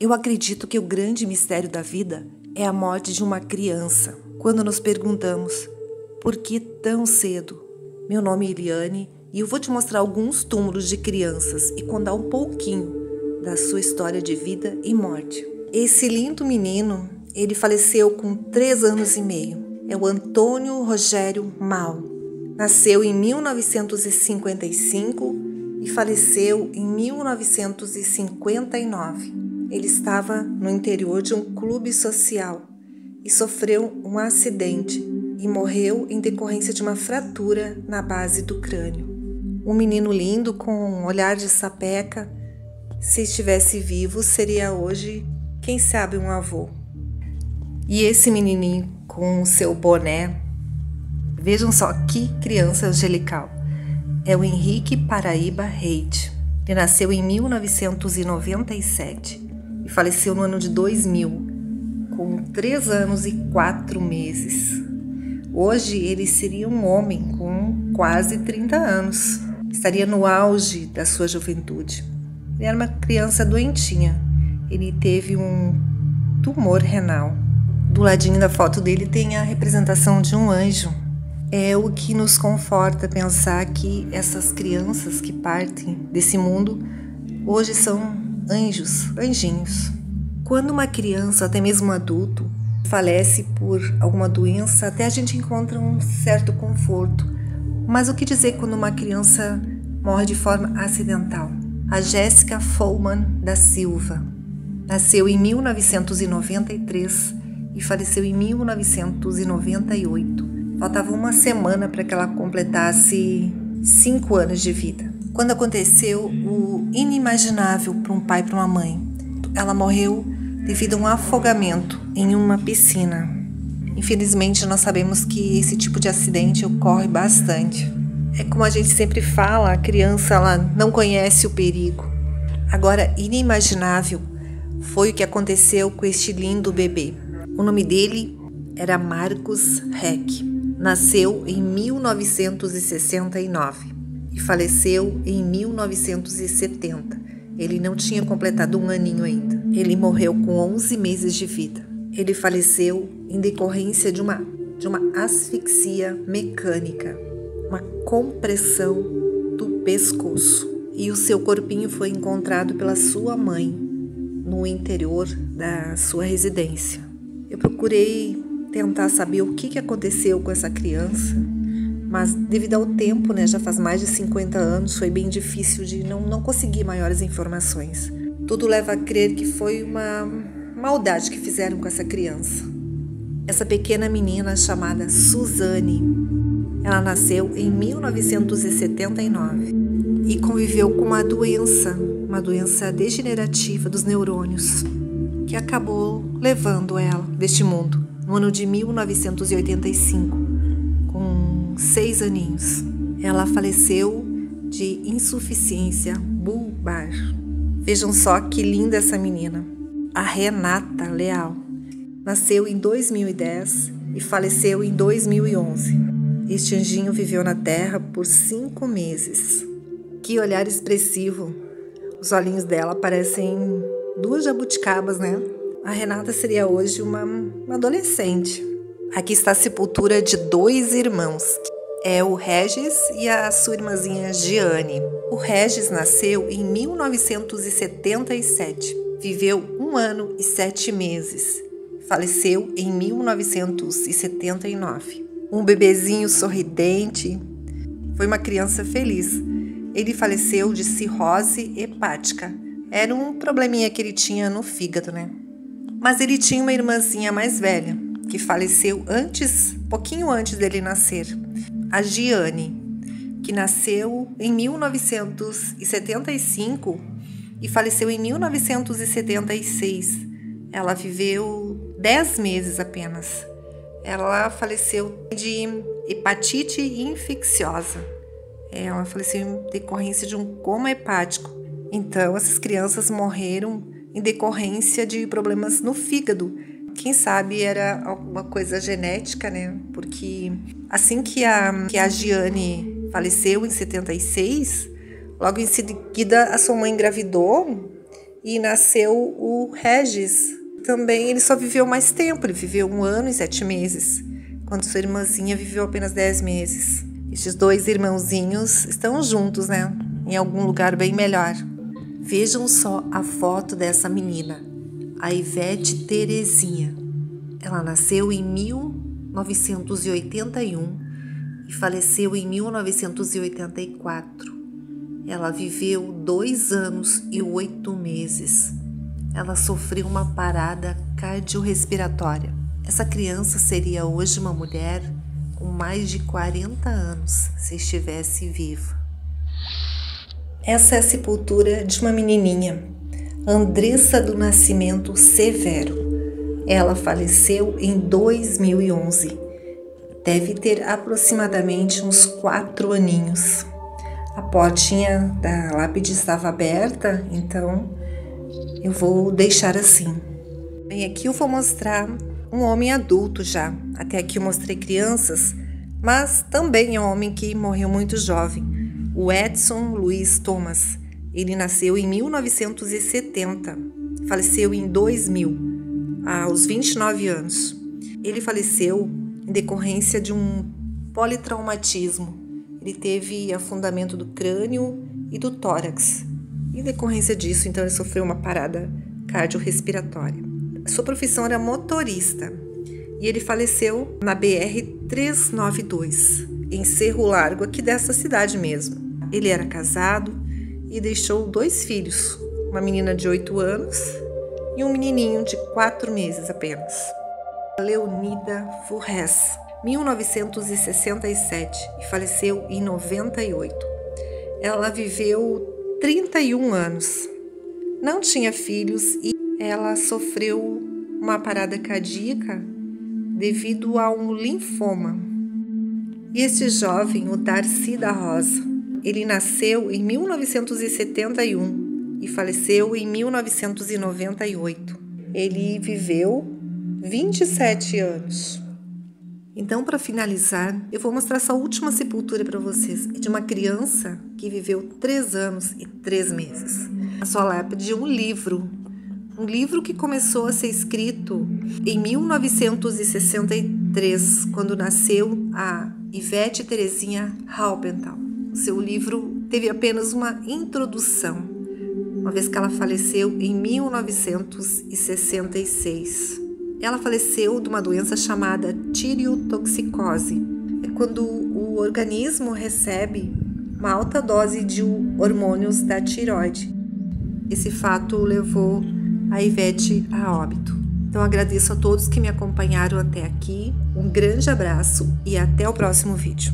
Eu acredito que o grande mistério da vida é a morte de uma criança. Quando nos perguntamos, por que tão cedo? Meu nome é Eliane e eu vou te mostrar alguns túmulos de crianças e contar um pouquinho da sua história de vida e morte. Esse lindo menino, ele faleceu com 3 anos e meio. É o Antônio Rogério Mal. Nasceu em 1955 e faleceu em 1959. Ele estava no interior de um clube social e sofreu um acidente e morreu em decorrência de uma fratura na base do crânio. Um menino lindo com um olhar de sapeca. Se estivesse vivo, seria hoje, quem sabe, um avô. E esse menininho com o seu boné, vejam só que criança angelical, é o Henrique Paraíba Reid. Ele nasceu em 1997 e faleceu no ano de 2000, com 3 anos e 4 meses. Hoje ele seria um homem com quase 30 anos, estaria no auge da sua juventude. Ele era uma criança doentinha, ele teve um tumor renal. Do ladinho da foto dele tem a representação de um anjo. É o que nos conforta pensar que essas crianças que partem desse mundo hoje são anjos, anjinhos. Quando uma criança, até mesmo um adulto, falece por alguma doença, até a gente encontra um certo conforto. Mas o que dizer quando uma criança morre de forma acidental? A Jéssica Follman da Silva nasceu em 1993 e faleceu em 1998. Faltava uma semana para que ela completasse 5 anos de vida. Quando aconteceu o inimaginável para um pai e para uma mãe. Ela morreu devido a um afogamento em uma piscina. Infelizmente, nós sabemos que esse tipo de acidente ocorre bastante. É como a gente sempre fala, a criança ela não conhece o perigo. Agora, inimaginável foi o que aconteceu com este lindo bebê. O nome dele era Marcos Heck. Nasceu em 1969 e faleceu em 1970. Ele não tinha completado 1 aninho ainda. Ele morreu com 11 meses de vida. Ele faleceu em decorrência de uma asfixia mecânica, uma compressão do pescoço. E o seu corpinho foi encontrado pela sua mãe no interior da sua residência. Eu procurei tentar saber o que aconteceu com essa criança, mas devido ao tempo, já faz mais de 50 anos, foi bem difícil de não conseguir maiores informações. Tudo leva a crer que foi uma maldade que fizeram com essa criança. Essa pequena menina chamada Suzane, ela nasceu em 1979 e conviveu com uma doença degenerativa dos neurônios, que acabou levando ela deste mundo no ano de 1985, com 6 aninhos. Ela faleceu de insuficiência bulbar. Vejam só que linda essa menina. A Renata Leal nasceu em 2010 e faleceu em 2011. Este anjinho viveu na Terra por 5 meses. Que olhar expressivo. Os olhinhos dela parecem 2 jabuticabas, né? A Renata seria hoje uma adolescente. Aqui está a sepultura de 2 irmãos. É o Regis e a sua irmãzinha Giane. O Regis nasceu em 1977. Viveu 1 ano e 7 meses. Faleceu em 1979. Um bebezinho sorridente. Foi uma criança feliz. Ele faleceu de cirrose hepática. Era um probleminha que ele tinha no fígado, né? Mas ele tinha uma irmãzinha mais velha, que faleceu pouquinho antes dele nascer. A Giane, que nasceu em 1975 e faleceu em 1976. Ela viveu 10 meses apenas. Ela faleceu de hepatite infecciosa. Ela faleceu em decorrência de um coma hepático. Então, essas crianças morreram em decorrência de problemas no fígado. Quem sabe era alguma coisa genética, né? Porque assim que a Giane faleceu em 76, logo em seguida a sua mãe engravidou E nasceu o Regis. Também ele só viveu mais tempo, ele viveu 1 ano e 7 meses, quando sua irmãzinha viveu apenas 10 meses. Estes 2 irmãozinhos estão juntos, né? Em algum lugar bem melhor. Vejam só a foto dessa menina, a Ivete Terezinha. Ela nasceu em 1981 e faleceu em 1984. Ela viveu 2 anos e 8 meses. Ela sofreu uma parada cardiorrespiratória. Essa criança seria hoje uma mulher com mais de 40 anos se estivesse viva. Essa é a sepultura de uma menininha, Andressa do Nascimento Severo. Ela faleceu em 2011. Deve ter aproximadamente uns 4 aninhos. A portinha da lápide estava aberta, então eu vou deixar assim. E aqui eu vou mostrar um homem adulto já. Até aqui eu mostrei crianças, mas também é um homem que morreu muito jovem. O Edson Luiz Thomas. Ele nasceu em 1970, faleceu em 2000, aos 29 anos. Ele faleceu em decorrência de um politraumatismo. Ele teve afundamento do crânio e do tórax. Em decorrência disso, então, ele sofreu uma parada cardiorrespiratória. Sua profissão era motorista e ele faleceu na BR-392, em Cerro Largo, aqui dessa cidade mesmo. Ele era casado e deixou 2 filhos, uma menina de 8 anos e um menininho de 4 meses apenas. Leonida Furres, 1967, e faleceu em 98. Ela viveu 31 anos, não tinha filhos e ela sofreu uma parada cardíaca devido a um linfoma. E este jovem, o Darcy da Rosa, ele nasceu em 1971 e faleceu em 1998. Ele viveu 27 anos. Então, para finalizar, eu vou mostrar essa última sepultura para vocês. É de uma criança que viveu 3 anos e 3 meses. A sua lápide de um livro que começou a ser escrito em 1963, quando nasceu a Ivete Terezinha Haupenthal. O seu livro teve apenas uma introdução, uma vez que ela faleceu em 1966. Ela faleceu de uma doença chamada tireotoxicose. É quando o organismo recebe uma alta dose de hormônios da tireoide. Esse fato levou a Ivete a óbito. Então agradeço a todos que me acompanharam até aqui. Um grande abraço e até o próximo vídeo.